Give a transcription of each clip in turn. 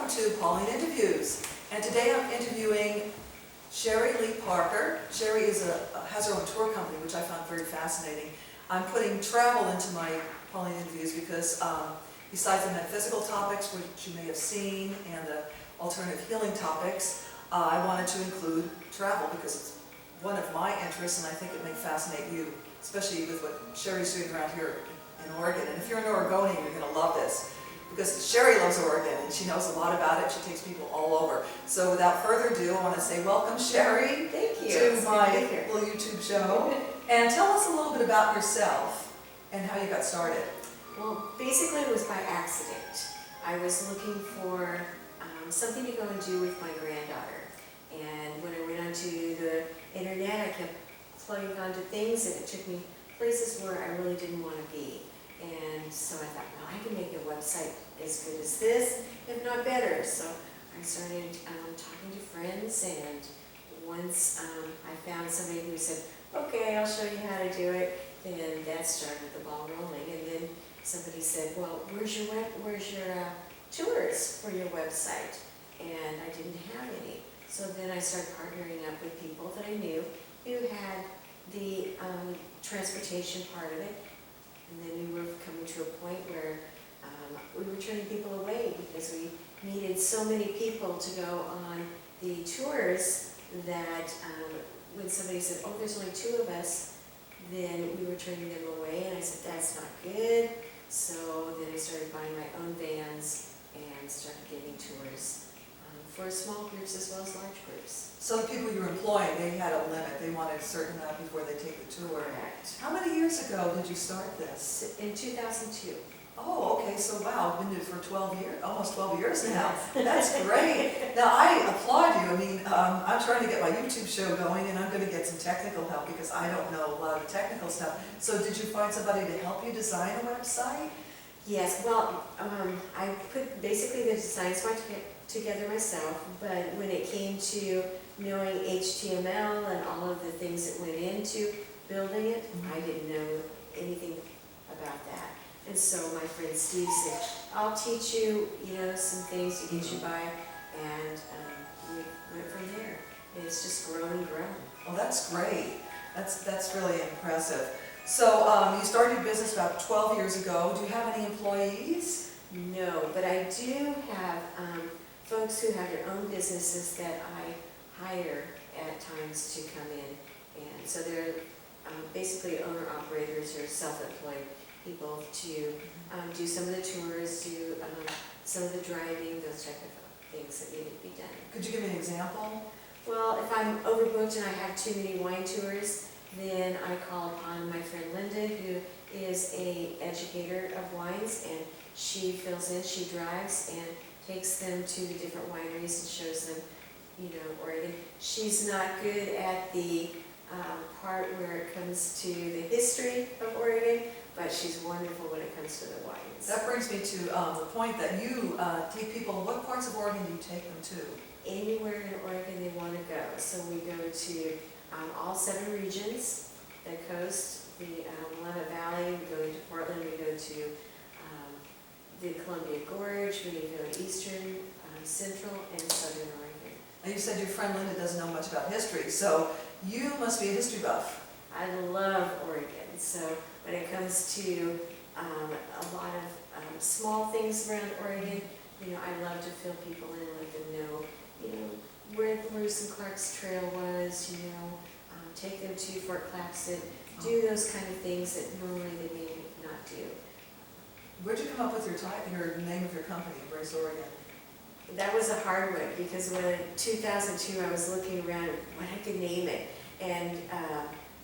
welcome to Pauline Interviews. And today I'm interviewing Sherry Lee Parker. Sherry has her own tour company, which I found very fascinating. I'm putting travel into my Pauline Interviews because besides the metaphysical topics, which you may have seen, and the alternative healing topics, I wanted to include travel because it's one of my interests, and I think it may fascinate you, especially with what Sherry's doing around here in Oregon. And if you're an Oregonian, you're going to love this, because Sherry loves Oregon and she knows a lot about it. She takes people all over. So without further ado, I want to say welcome, Sherry, Thank you. to my little YouTube show. And tell us a little bit about yourself and how you got started. Well, basically it was by accident. I was looking for something to go and do with my granddaughter. And when I went onto the internet, I kept plugging onto things and it took me places where I really didn't want to be. And so I thought, well, I can make a website as good as this, if not better. So I started talking to friends, and once I found somebody who said, okay, I'll show you how to do it, then that started the ball rolling. And then somebody said, well, where's your tours for your website? And I didn't have any. So then I started partnering up with people that I knew who had the transportation part of it. And then we were coming to a point where we were turning people away because we needed so many people to go on the tours that when somebody said, oh, there's only 2 of us, then we were turning them away. And I said, that's not good. So then I started buying my own vans and started getting tours for small groups as well as large groups. So the people you were employing, they had a limit. They wanted a certain amount before they take the tour. Correct. How many years ago did you start this? In 2002. Oh, okay, so wow, I've been doing it for 12 years, almost 12 years now. Yes. That's great. Now, I applaud you. I mean, I'm trying to get my YouTube show going, and I'm going to get some technical help because I don't know a lot of the technical stuff. So did you find somebody to help you design a website? Yes, well, I put basically the designs together myself, but when it came to knowing HTML and all of the things that went into building it, I didn't know anything about that. And so my friend Steve said, I'll teach you, some things to get you by, and we went from there. And it's just grown and grown. Well, that's great. That's really impressive. So you started your business about 12 years ago. Do you have any employees? No, but I do have folks who have their own businesses that I hire at times to come in. And so they're basically owner-operators or self-employed people to do some of the tours, do some of the driving, those type of things that need to be done. Could you give me an example? Well, if I'm overbooked and I have too many wine tours, then I call upon my friend Linda, who is an educator of wines, and she fills in, she drives and takes them to the different wineries and shows them, Oregon. She's not good at the part where it comes to the history of Oregon, but she's wonderful when it comes to the wines. That brings me to the point that you take people, what parts of Oregon do you take them to? Anywhere in Oregon they want to go. So we go to all 7 regions, the coast, the Willamette Valley, we go into Portland, we go to the Columbia Gorge, we go to eastern, central, and southern Oregon. And you said your friend Linda doesn't know much about history, so you must be a history buff. I love Oregon. So when it comes to a lot of small things around Oregon, I love to fill people in and let them know, where the Lewis and Clark's Trail was, take them to Fort Clatsop, do those kind of things that normally they may not do. Where'd you come up with your name of your company, Embrace Oregon? That was a hard one because when in 2002 I was looking around what I could name it, and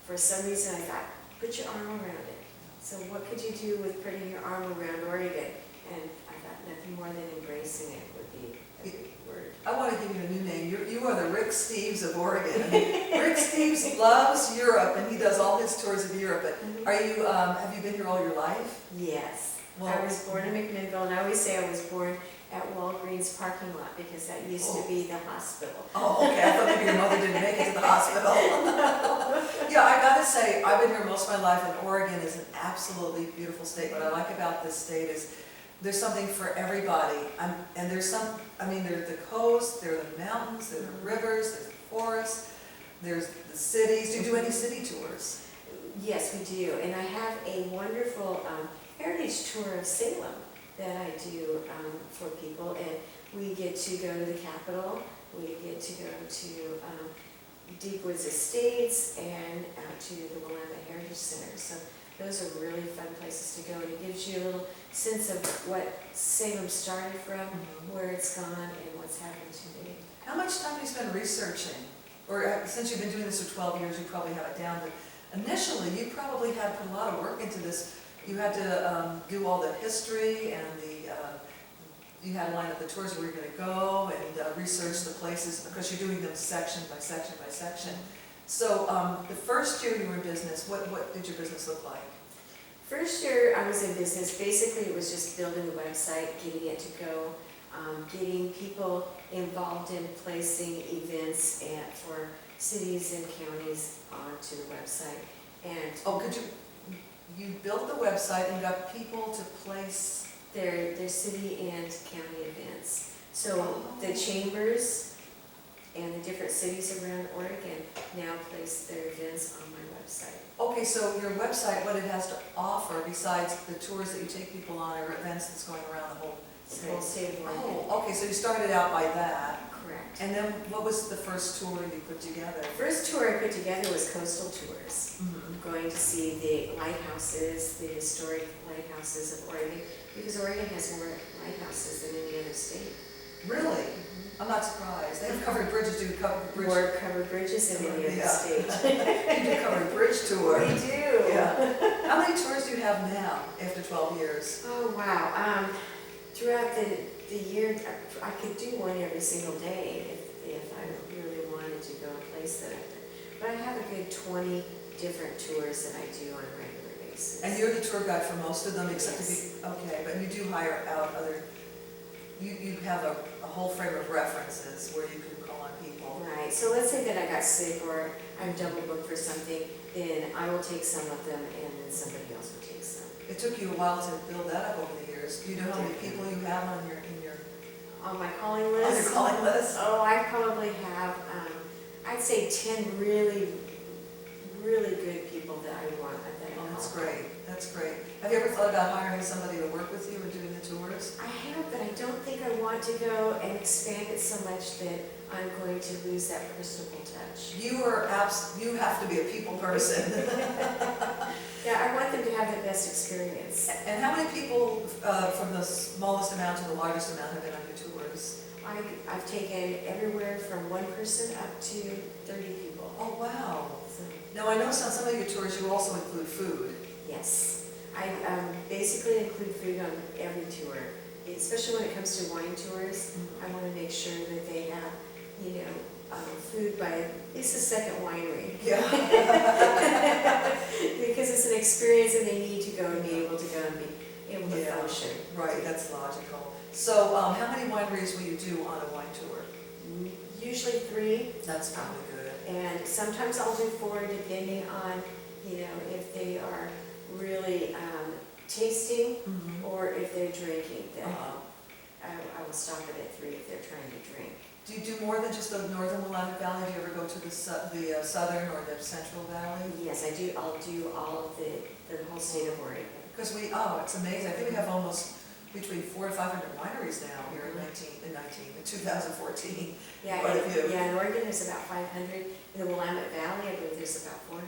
for some reason I thought, put your arm around it. So what could you do with putting your arm around Oregon? And I thought nothing more than embracing it would be a good word. I want to give you a new name. You are the Rick Steves of Oregon. Rick Steves loves Europe, and he does all his tours of Europe. But have you been here all your life? Yes. Well, I was born in McMinnville, and I always say I was born at Walgreens parking lot because that used to be the hospital. Oh, okay. I thought maybe your mother didn't make it to the hospital. Yeah, I gotta say, I've been here most of my life, and Oregon is an absolutely beautiful state. What I like about this state is there's something for everybody. And there's some, I mean, there's the coast, there are the mountains, there are the rivers, there's the forests, there's the cities. Do you do any city tours? Yes, we do, and I have a wonderful heritage tour of Salem that I do for people, and we get to go to the Capitol, we get to go to Deep Woods Estates, and out to the Willamette Heritage Center. So those are really fun places to go, and it gives you a little sense of what Salem started from, where it's gone, and what's happened today. How much time do you spend researching? Or since you've been doing this for 12 years, you probably have it down, but initially you probably had put a lot of work into this. You had to do all the history and you had to line up the tours where you're going to go and research the places because you're doing them section by section by section. So the first year you were in business, what did your business look like? First year I was in business, basically it was just building the website, getting it to go, getting people involved in placing events for cities and counties onto the website. And oh, you built the website and got people to place their city and county events. So the chambers and the different cities around Oregon now place their events on my website. Okay, so your website, what it has to offer besides the tours that you take people on or events that's going around the whole State of Oregon. Oh, okay, so you started out by that. Correct. And then what was the first tour you put together? The first tour I put together was coastal tours. Going to see the lighthouses, the historic lighthouses of Oregon, because Oregon has more lighthouses than any other state. Really? I'm not surprised. They have covered bridges. Do you cover bridges? More covered bridges than any other state. You do covered bridge tour. We do. Yeah. How many tours do you have now after 12 years? Oh, wow. Throughout the year, I could do one every single day if I really wanted to go a place that I did. But I have a good 20 different tours that I do on a regular basis. And you're the tour guide for most of them, except Yes. okay, but you do hire out other, you have a whole frame of references where you can call on people. Right, so let's say that I got sick or I'm double booked for something, then I will take some of them and then somebody else will take some. It took you a while to build that up over the years. Do you know how many people you have on On my calling list? on your calling list? Oh, I probably have, I'd say 10 really, really good people that I want, that I Oh, help. that's great. That's great. Have you ever thought about hiring somebody to work with you and doing the tours? I have, but I don't think I want to go and expand it so much that I'm going to lose that personal touch. You have to be a people person. Yeah, I want them to have the best experience. And how many people from the smallest amount to the largest amount have been on your tours? I've taken everywhere from 1 person up to 30 people. Oh, wow. So, Now, I noticed on some of your tours you also include food. yes, I basically include food on every tour, especially when it comes to wine tours. I want to make sure that they have, food by at least the second winery. Yeah. Because it's an experience and they need to go and be able to go and be able to Yeah. function. Right, that's logical. So how many wineries will you do on a wine tour? Usually 3. That's probably good. And sometimes I'll do 4 depending on, if they are really tasting or if they're drinking. Then I will stop it at 3 if they're trying to drink. Do you do more than just the northern Willamette Valley? Do you ever go to the southern or the central valley? Yes, I do. I'll do all of the whole state of Oregon. Because it's amazing. I think we have almost between 400 to 500 wineries now here in 2014. Yeah, Quite a few. in Oregon there's about 500. In the Willamette Valley, I believe there's about 400.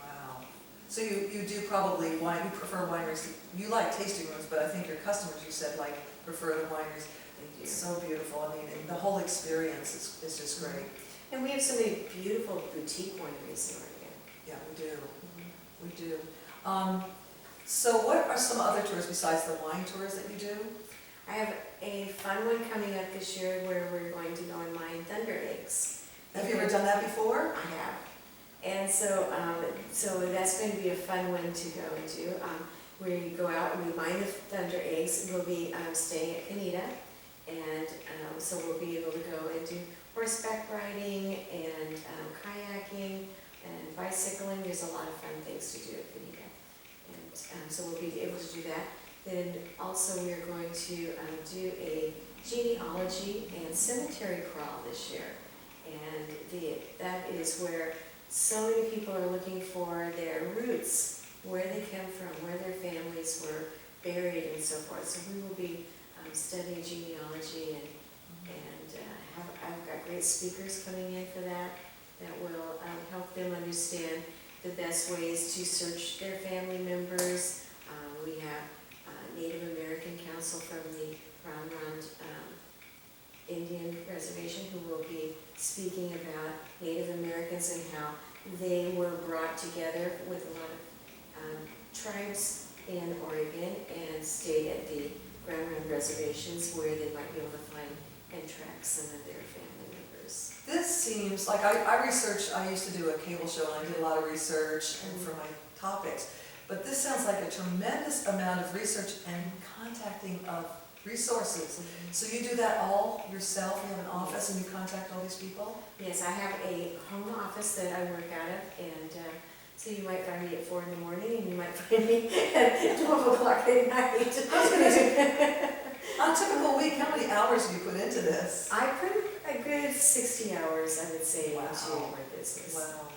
Wow. So you do probably you prefer wineries. You like tasting rooms, but I think your customers, you said, prefer the wineries. They do. It's so beautiful. I mean, and the whole experience is just great. And we have so many beautiful boutique wineries in Oregon. Yeah, we do. We do. So what are some other tours besides the wine tours that you do? I have a fun one coming up this year where we're going to go and mine thunder eggs. Have you ever done that before? I have. And so that's going to be a fun one to go and do. We go out and we mine the thunder eggs. We'll be staying at Canita. And so we'll be able to go and do horseback riding and kayaking and bicycling. There's a lot of fun things to do at Canita. And so we'll be able to do that. Then also we are going to do a genealogy and cemetery crawl this year. And that is where so many people are looking for their roots, where they come from, where their families were buried and so forth. So we will be studying genealogy and I've got great speakers coming in for that will help them understand the best ways to search their family members. We have Native American Council from the Round Run Indian Reservation who will be speaking about Native Americans and how they were brought together with a lot of tribes in Oregon and stayed at the Round Run reservations where they might be able to find and track some of their family members. This seems like, I researched, I used to do a cable show and I did a lot of research and for my topics, but this sounds like a tremendous amount of research and contacting of resources. So you do that all yourself? You have an office and you contact all these people? Yes, I have a home office that I work out of, and so you might find me at 4 in the morning and you might find me at 12 o'clock at night. On a typical week, how many hours do you put into this? I put a good 60 hours, I would say, Wow. into my business. Wow,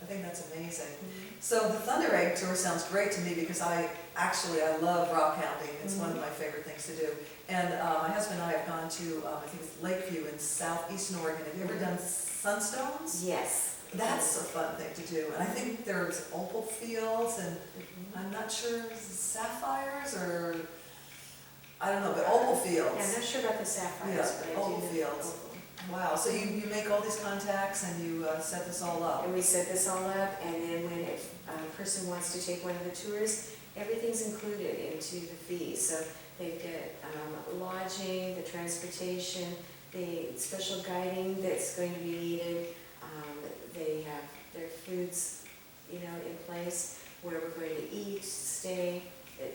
I think that's amazing. So the Thunder Egg Tour sounds great to me because I love rock hounding. It's one of my favorite things to do. And my husband and I have gone to, I think it's Lakeview in southeastern Oregon. Have you ever done sunstones? Yes. That's a fun thing to do. And I think there's opal fields and I'm not sure, sapphires or, I don't know, but opal fields. Yeah, I'm not sure about the sapphires, Yeah, but I do opal know fields. opal. Wow, so you make all these contacts and you set this all up? And we set this all up, and then when a person wants to take one of the tours, everything's included into the fee. So they get lodging, the transportation, the special guiding that's going to be needed. They have their foods, in place where we're going to eat, stay.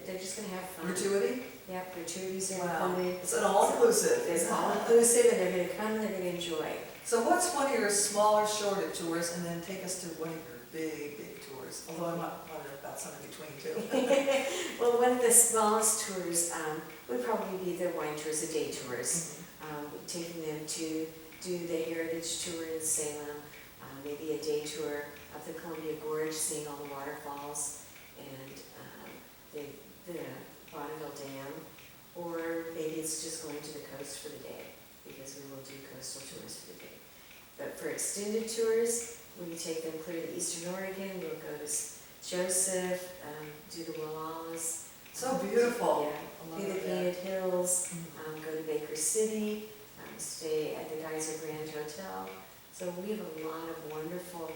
They're just going to have fun. Gratuity? Yep, gratuities are Wow. included. It's an all-inclusive. It's all-inclusive, and they're going to come and they're going to enjoy. So what's one of your smaller, shorter tours, and then take us to one of your big, big tours? Although I might wonder about some in between too. Well, one of the smallest tours would probably be the wine tours, the day tours. Taking them to do the heritage tour in Salem, maybe a day tour of the Columbia Gorge, seeing all the waterfalls, and the Bonneville Dam, or maybe it's just going to the coast for the day, because we will do coastal tours for the day. But for extended tours, we take them clear to Eastern Oregon. We'll go to Joseph, do the Wallowas. So beautiful. Yeah, do the Painted Hills, go to Baker City, stay at the Geyser Grand Hotel. So we have a lot of wonderful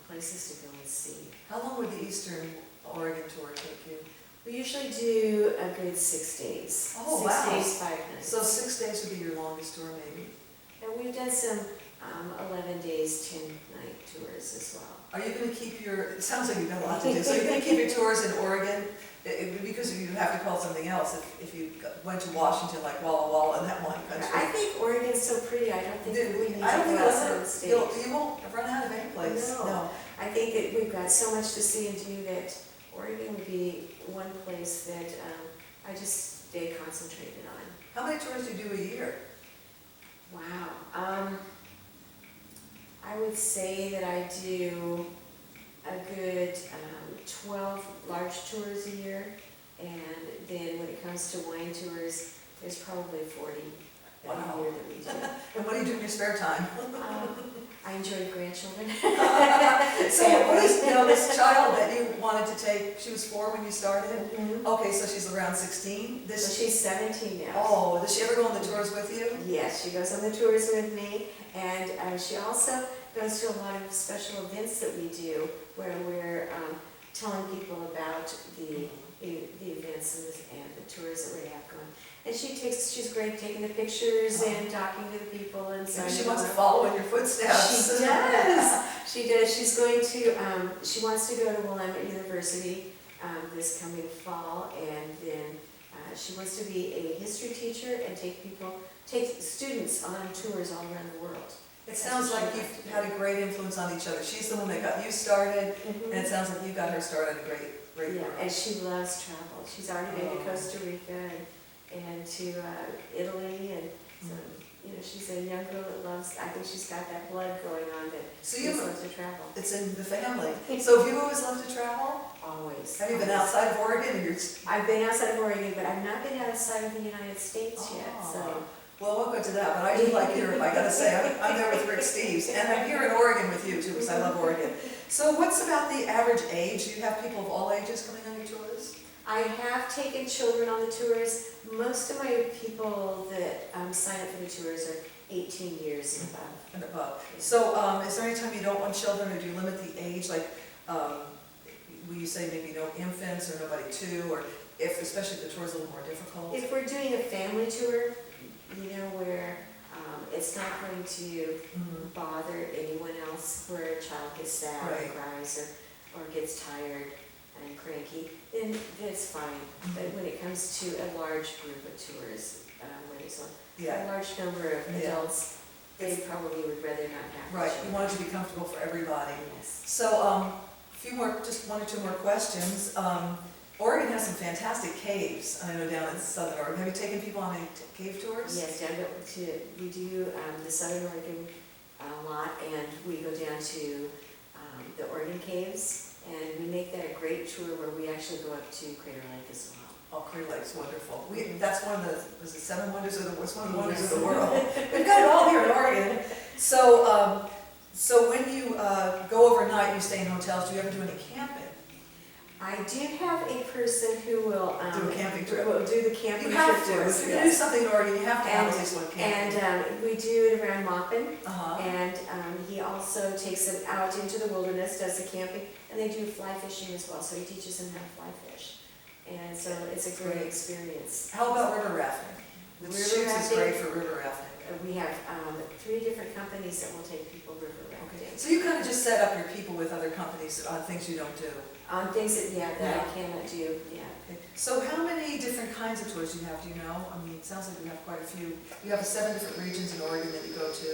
places to go and see. How long would the Eastern Oregon tour take you? We usually do a good 6 days. Oh, 6 wow. days, 5 nights. So 6 days would be your longest tour maybe? And we've done some 11 days, 10-night tours as well. Are you going to keep it sounds like you've got a lot to do, so you're going to keep your tours in Oregon? Because you have to call it something else if you went to Washington, like Walla Walla in that one country. I think Oregon's so pretty, I don't think we need to I don't think go outside the state. you won't run out of any place. No. I think that we've got so much to see and do that Oregon would be one place that I just stay concentrated on. How many tours do you do a year? Wow. I would say that I do a good 12 large tours a year, and then when it comes to wine tours, there's probably 40 a year that we do. And what do you do in your spare time? I enjoy grandchildren. So what is, this child that you wanted to take, she was 4 when you started? Okay, so she's around 16? So she's 17 now. Oh, does she ever go on the tours with you? Yes, she goes on the tours with me, and she also goes to a lot of special events that we do where we're telling people about the events and the tours that we have going. And she's great taking the pictures and talking to the people and So signing she wants to up. follow in your footsteps. She does. She does. She's going to, she wants to go to Willamette University this coming fall, and then she wants to be a history teacher and take students on tours all around the world. It sounds like you've had a great influence on each other. She's the one that got you started, and it sounds like you got her started on a great great Yeah, girl. and she loves travel. She's already been to Costa Rica and to Italy, and so, she's a young girl that loves, I think she's got that blood going on that So she loves to travel. it's in the family. So have you always loved to travel? Always. Have you been outside of Oregon, or you're? I've been outside of Oregon, but I've not been outside of the United States yet, so. Well, we'll go to that, but I do like Europe, I gotta say, I'm there with Rick Steves, and I'm here in Oregon with you too, because I love Oregon. So what's about the average age? Do you have people of all ages coming on your tours? I have taken children on the tours. Most of my people that sign up for the tours are 18 years and above. And above. So is there any time you don't want children, or do you limit the age? Like, will you say maybe no infants or nobody two, or especially if the tour is a little more difficult? If we're doing a family tour, where it's not going to bother anyone else, where a child gets sad or cries or gets tired and cranky, then it's fine. But when it comes to a large group of tours, where there's a large number of adults, they probably would rather not have Right, children. you want it to be comfortable for everybody. Yes. So, just one or two more questions. Oregon has some fantastic caves, I know, down in southern Oregon. Have you taken people on any cave tours? Yes, we do the Southern Oregon lot, and we go down to the Oregon Caves, and we make that a great tour where we actually go up to Crater Lake as well. Oh, Crater Lake's wonderful. That's one of the, was it 7 wonders of the, it's one of the wonders of the world. We've got it all here in Oregon. So, so when you go overnight, you stay in hotels, do you ever do any camping? I do have a person who will Do a camping trip. Will do the camping You trip have for to. us. If you're going to do something in Oregon, you have to have And- at least one camping. And we do it around Maupin, Uh-huh. and he also takes them out into the wilderness, does the camping, and they do fly fishing as well, so he teaches them how to fly fish. And so it's a great experience. How about river rafting? The River Chutes is rafting? great for river rafting. We have 3 different companies that will take people river Okay. rafting. So you kind of just set up your people with other companies on things you don't do. On things that I cannot do, Okay. So how many different kinds of tours do you have, do you know? I mean, it sounds like you have quite a few. You have 7 different regions in Oregon that you go to,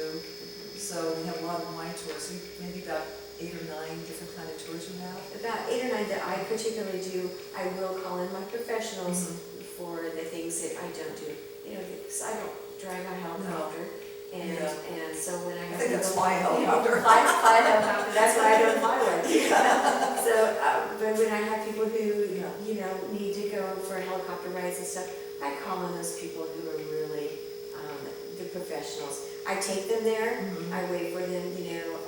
so you have a lot of wine tours. So maybe about 8 or 9 different kind of tours you have? About 8 or 9 that I particularly do. I will call in my professionals for the things that I don't do. Because I don't drive my helicopter. And so when I have I think that's people- fly helicopter. Fly helicopter, that's what I don't fly with. So, but when I have people who, need to go for helicopter rides and stuff, I call on those people who are really the professionals. I take them there, I wait for them,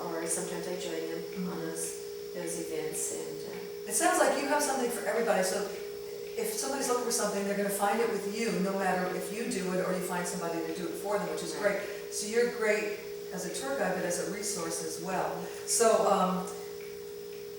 or sometimes I join them on those events. And It sounds like you have something for everybody, so if somebody's looking for something, they're gonna find it with you, no matter if you do it or you find somebody to do it for them, which is great. So you're great as a tour guide, but as a resource as well. So,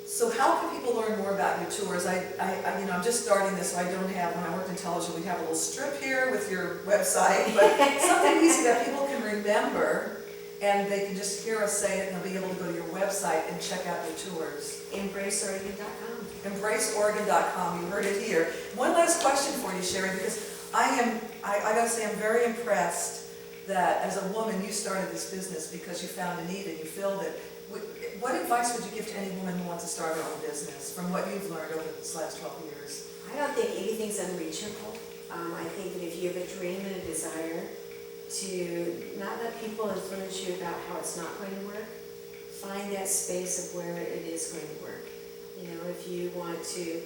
so how can people learn more about your tours? I'm just starting this, so I don't have, when I worked in television, we'd have a little strip here with your website, but something easy that people can remember, and they can just hear us say it, and they'll be able to go to your website and check out your tours. EmbraceOregon.com. EmbraceOregon.com, you heard it here. One last question for you, Sherry, because I gotta say, I'm very impressed that as a woman, you started this business because you found a need and you filled it. What advice would you give to any woman who wants to start her own business, from what you've learned over this last 12 years? I don't think anything's unreachable. I think that if you have a dream and a desire to not let people influence you about how it's not going to work, find that space of where it is going to work. If you want to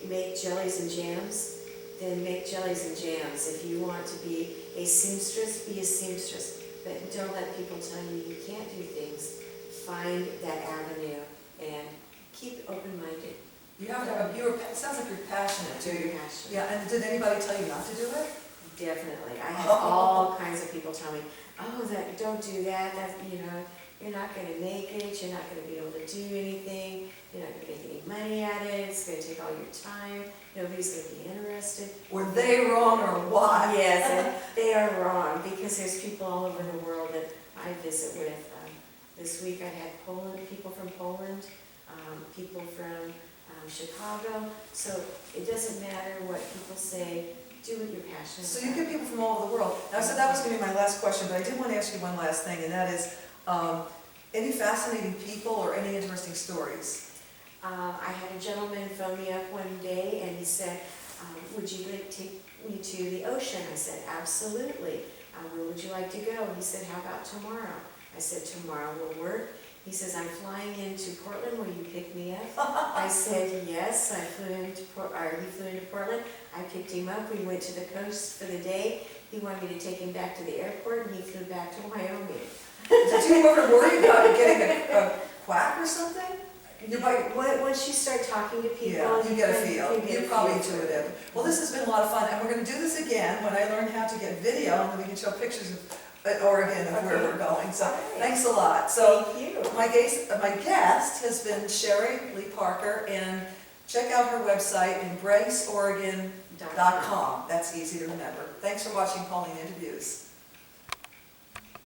make jellies and jams, then make jellies and jams. If you want to be a seamstress, be a seamstress. But don't let people tell you you can't do things. Find that avenue and keep open-minded. You have to have, it sounds like you're passionate too. Very passionate. Yeah, and did anybody tell you not to do it? Definitely. I have all kinds of people tell me, oh, don't do that. You're not going to make it. You're not going to be able to do anything. You're not going to make any money at it. It's going to take all your time. Nobody's going to be interested. Were they wrong or what? Yes, and they are wrong, because there's people all over the world that I visit with. This week I had people from Poland, people from Chicago. So it doesn't matter what people say. Do what you're passionate So about. you get people from all over the world. Now, so that was going to be my last question, but I did want to ask you one last thing, and that is, any fascinating people or any interesting stories? I had a gentleman phone me up one day and he said, would you like to take me to the ocean? I said, absolutely. Where would you like to go? He said, how about tomorrow? I said, tomorrow will work. He says, I'm flying into Portland, will you pick me up? I said, yes. He flew into Portland. I picked him up. We went to the coast for the day. He wanted me to take him back to the airport, and he flew back to Wyoming. Did you ever worry about getting a quack or something? Once you start talking to people, Yeah, you get a feel. get You're a probably feel for it. intuitive. Well, this has been a lot of fun, and we're going to do this again when I learn how to get video, and then we can show pictures of Oregon of where we're going. So thanks a lot. So Thank you. my guest has been Sherry Lee Parker, and check out her website, embraceoregon.com. That's easy to remember. Thanks for watching Pauline Interviews.